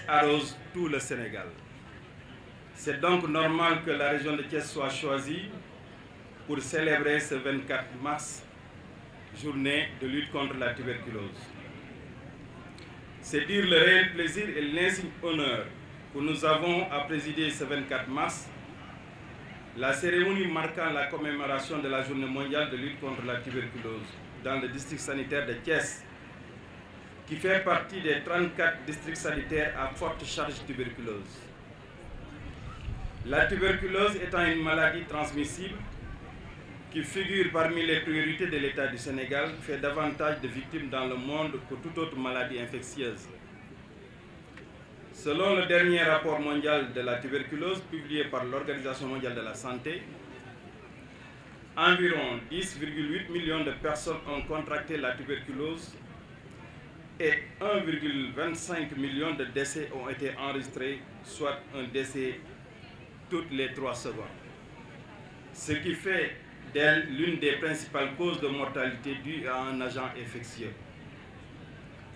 arrose tout le Sénégal. C'est donc normal que la région de Thiès soit choisie pour célébrer ce 24 mars, journée de lutte contre la tuberculose. C'est dire le réel plaisir et l'insigne honneur que nous avons à présider ce 24 mars, la cérémonie marquant la commémoration de la journée mondiale de lutte contre la tuberculose dans le district sanitaire de Thiès, qui fait partie des 34 districts sanitaires à forte charge tuberculose. La tuberculose étant une maladie transmissible qui figure parmi les priorités de l'État du Sénégal, fait davantage de victimes dans le monde que toute autre maladie infectieuse. Selon le dernier rapport mondial de la tuberculose publié par l'Organisation mondiale de la santé, environ 10,8 millions de personnes ont contracté la tuberculose et 1,25 million de décès ont été enregistrés, soit un décès toutes les 3 secondes. Ce qui fait d'elle l'une des principales causes de mortalité due à un agent infectieux.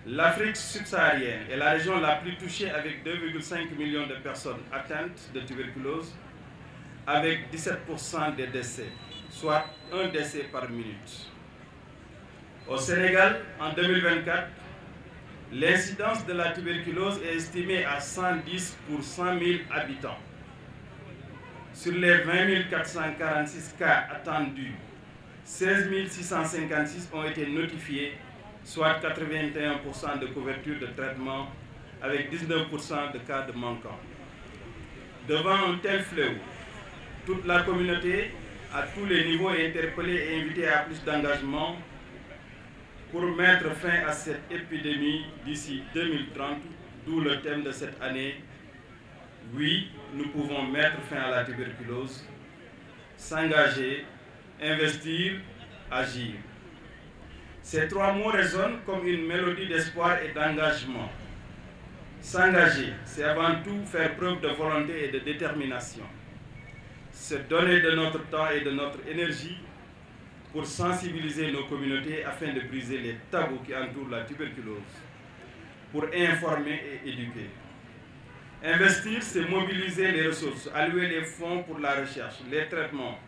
L'Afrique subsaharienne est la région la plus touchée avec 2,5 millions de personnes atteintes de tuberculose, avec 17% des décès, soit un décès par minute. Au Sénégal, en 2024, l'incidence de la tuberculose est estimée à 110 pour 100 000 habitants. Sur les 20 446 cas attendus, 16 656 ont été notifiés, soit 81% de couverture de traitement, avec 19% de cas de manquants. Devant un tel fléau, toute la communauté, à tous les niveaux, est interpellée et invitée à plus d'engagement pour mettre fin à cette épidémie d'ici 2030, d'où le thème de cette année. Oui, nous pouvons mettre fin à la tuberculose, s'engager, investir, agir. Ces 3 mots résonnent comme une mélodie d'espoir et d'engagement. S'engager, c'est avant tout faire preuve de volonté et de détermination. Se donner de notre temps et de notre énergie pour sensibiliser nos communautés afin de briser les tabous qui entourent la tuberculose, pour informer et éduquer. Investir, c'est mobiliser les ressources, allouer les fonds pour la recherche, les traitements,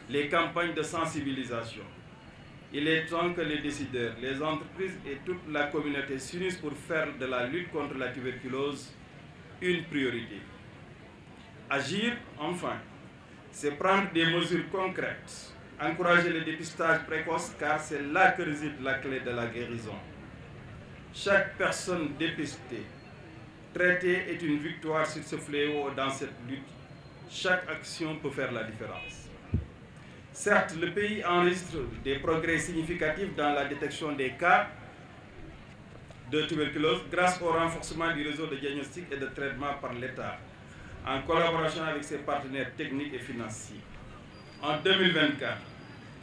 les campagnes de sensibilisation. Il est temps que les décideurs, les entreprises et toute la communauté s'unissent pour faire de la lutte contre la tuberculose une priorité. Agir, enfin, c'est prendre des mesures concrètes, encourager le dépistage précoce car c'est là que réside la clé de la guérison. Chaque personne dépistée, traitée est une victoire sur ce fléau dans cette lutte. Chaque action peut faire la différence. Certes, le pays enregistre des progrès significatifs dans la détection des cas de tuberculose grâce au renforcement du réseau de diagnostic et de traitement par l'État, en collaboration avec ses partenaires techniques et financiers. En 2024,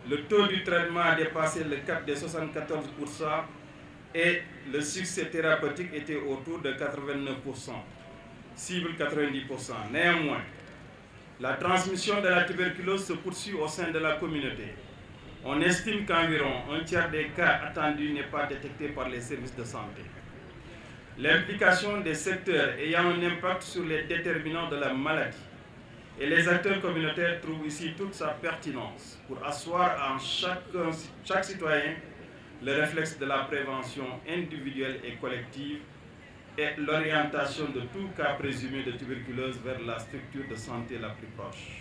le taux du traitement a dépassé le cap des 74% et le succès thérapeutique était autour de 89%, cible 90%. Néanmoins, la transmission de la tuberculose se poursuit au sein de la communauté. On estime qu'environ un tiers des cas attendus n'est pas détecté par les services de santé. L'implication des secteurs ayant un impact sur les déterminants de la maladie et les acteurs communautaires trouvent ici toute sa pertinence pour asseoir en chaque citoyen le réflexe de la prévention individuelle et collective et l'orientation de tout cas présumé de tuberculose vers la structure de santé la plus proche.